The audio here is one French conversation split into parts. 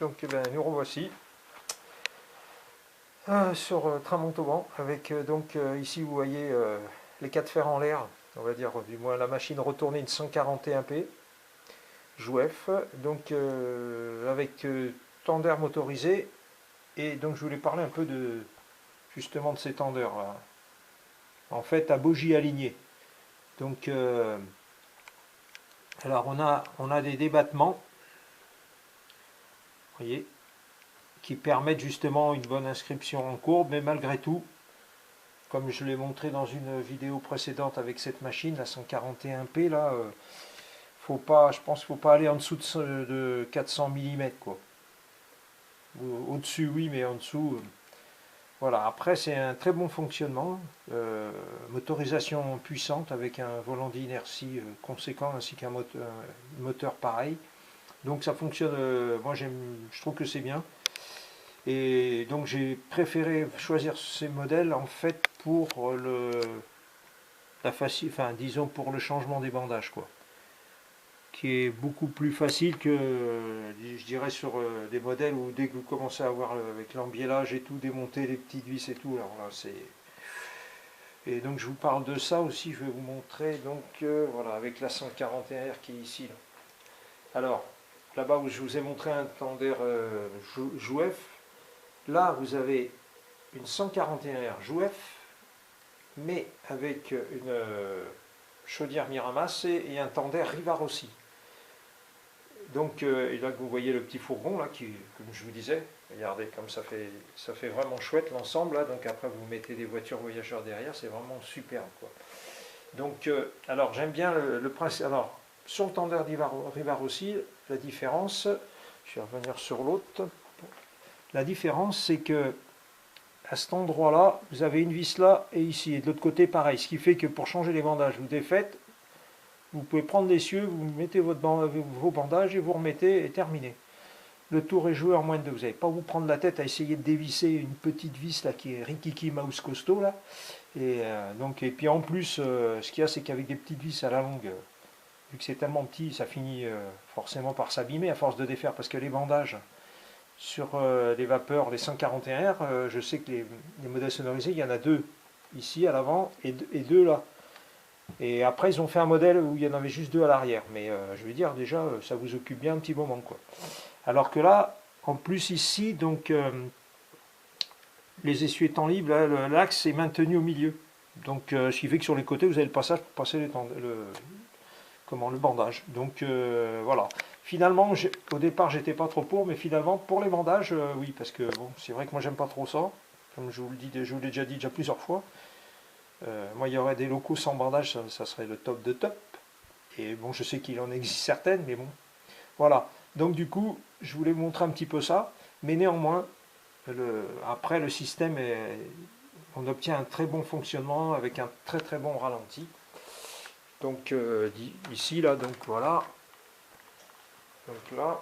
Donc nous revoici sur Tramontauban avec ici vous voyez les 4 fers en l'air, on va dire du moins la machine retournée, une 141p Jouef, donc avec tendeur motorisé. Et donc je voulais parler un peu de justement de ces tendeurs là. En fait à bogie alignée. Donc alors on a des débattements, vous voyez, qui permettent justement une bonne inscription en courbe, mais malgré tout, comme je l'ai montré dans une vidéo précédente avec cette machine, la 141p là, faut pas, je pense qu'il ne faut pas aller en dessous de 400 mm quoi. Au-dessus oui, mais en dessous. Voilà, après c'est un très bon fonctionnement, motorisation puissante avec un volant d'inertie conséquent ainsi qu'un moteur pareil. Donc ça fonctionne, moi je trouve que c'est bien. Et donc j'ai préféré choisir ces modèles en fait pour disons pour le changement des bandages quoi, qui est beaucoup plus facile que je dirais sur des modèles où dès que vous commencez à avoir avec l'embiellage et tout, démonter les petites vis et tout, alors là c'est... Et donc je vous parle de ça aussi, je vais vous montrer donc voilà avec la 141R qui est ici là. Alors là-bas où je vous ai montré un tendeur Jouef, là vous avez une 141R Jouef mais avec une chaudière Miramas et un tendeur Rivarossi. Donc, et là vous voyez le petit fourgon là, qui, comme je vous disais, regardez comme ça fait vraiment chouette l'ensemble là. Donc après vous mettez des voitures voyageurs derrière, c'est vraiment superbe quoi. Donc, alors j'aime bien le principe. Alors sur le tendeur Rivarossi, la différence, je vais revenir sur l'autre. La différence c'est que à cet endroit là, vous avez une vis là et ici, et de l'autre côté pareil. Ce qui fait que pour changer les bandages, vous défaites. Vous pouvez prendre l'essieu, vous mettez vos bandages et vous remettez et terminé. Le tour est joué en moins de 2. Vous n'allez pas vous prendre la tête à essayer de dévisser une petite vis là qui est Rikiki Mouse costaud là. Et puis en plus, ce qu'il y a, c'est qu'avec des petites vis à la longue, vu que c'est tellement petit, ça finit forcément par s'abîmer à force de défaire parce que les bandages sur les vapeurs, les 141R, je sais que les modèles sonorisés, il y en a 2 ici à l'avant et 2 là. Et après, ils ont fait un modèle où il y en avait juste 2 à l'arrière. Mais je veux dire, déjà, ça vous occupe bien un petit moment, quoi. Alors que là, en plus ici, donc, les essuies étant libres, l'axe est maintenu au milieu. Donc, ce qui fait que sur les côtés, vous avez le passage pour passer le bandage. Donc, voilà. Finalement, au départ, j'étais pas trop pour, mais finalement, pour les bandages, oui, parce que bon, c'est vrai que moi, j'aime pas trop ça. Comme je vous l'ai déjà dit plusieurs fois. Moi, il y aurait des locaux sans bandage, ça serait le top de top. Et bon, je sais qu'il en existe certaines, mais bon. Voilà. Donc, du coup, je voulais vous montrer un petit peu ça. Mais néanmoins, après, le système on obtient un très bon fonctionnement avec un très très bon ralenti. Donc, ici, là, donc voilà. Donc là,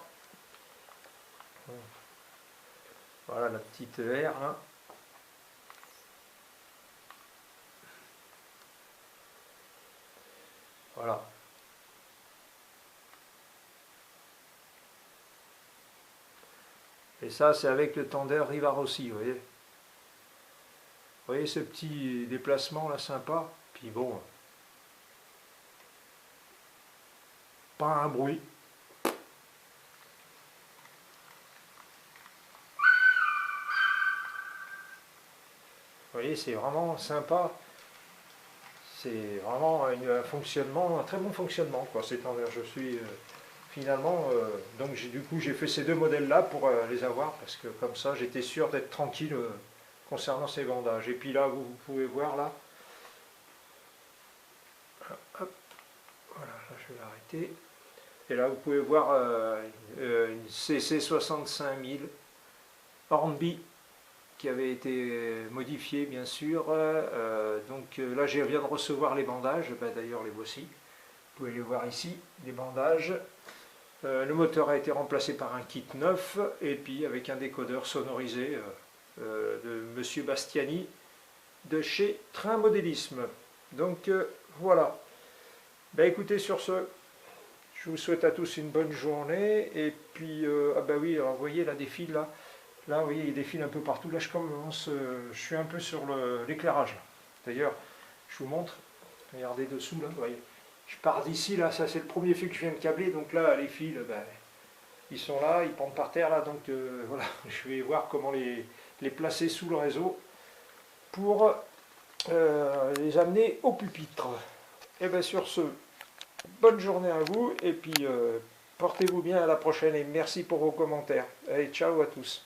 voilà la petite R, là. Voilà. Et ça, c'est avec le tendeur Rivarossi, vous voyez. Vous voyez ce petit déplacement là, sympa. Puis bon, pas un bruit. Vous voyez, c'est vraiment sympa. C'est vraiment un fonctionnement, un très bon fonctionnement, quoi, ces tendeurs. Je suis finalement, donc du coup j'ai fait ces 2 modèles là pour les avoir parce que comme ça j'étais sûr d'être tranquille concernant ces bandages. Et puis là vous pouvez voir là, hop, voilà, là je vais l'arrêter. Et là vous pouvez voir une CC 65000 Hornby qui avait été modifié bien sûr. Donc là je viens de recevoir les bandages, d'ailleurs les voici. Vous pouvez les voir ici, les bandages. Le moteur a été remplacé par un kit neuf et puis avec un décodeur sonorisé de Monsieur Bastiani de chez Train Modélisme. Donc voilà. Écoutez, sur ce, je Je vous souhaite à tous une bonne journée. Et puis, ah bah oui, alors vous voyez là des fils là. Là, vous voyez, il y a des fils un peu partout. Là, je suis un peu sur l'éclairage. D'ailleurs, je vous montre. Regardez dessous là, vous voyez. Je pars d'ici là, ça c'est le premier fil que je viens de câbler. Donc là, les fils, ben, ils sont là, ils pendent par terre là. Donc voilà, je vais voir comment les placer sous le réseau pour les amener au pupitre. Et bien sur ce, bonne journée à vous et puis portez-vous bien à la prochaine et merci pour vos commentaires. Allez, ciao à tous.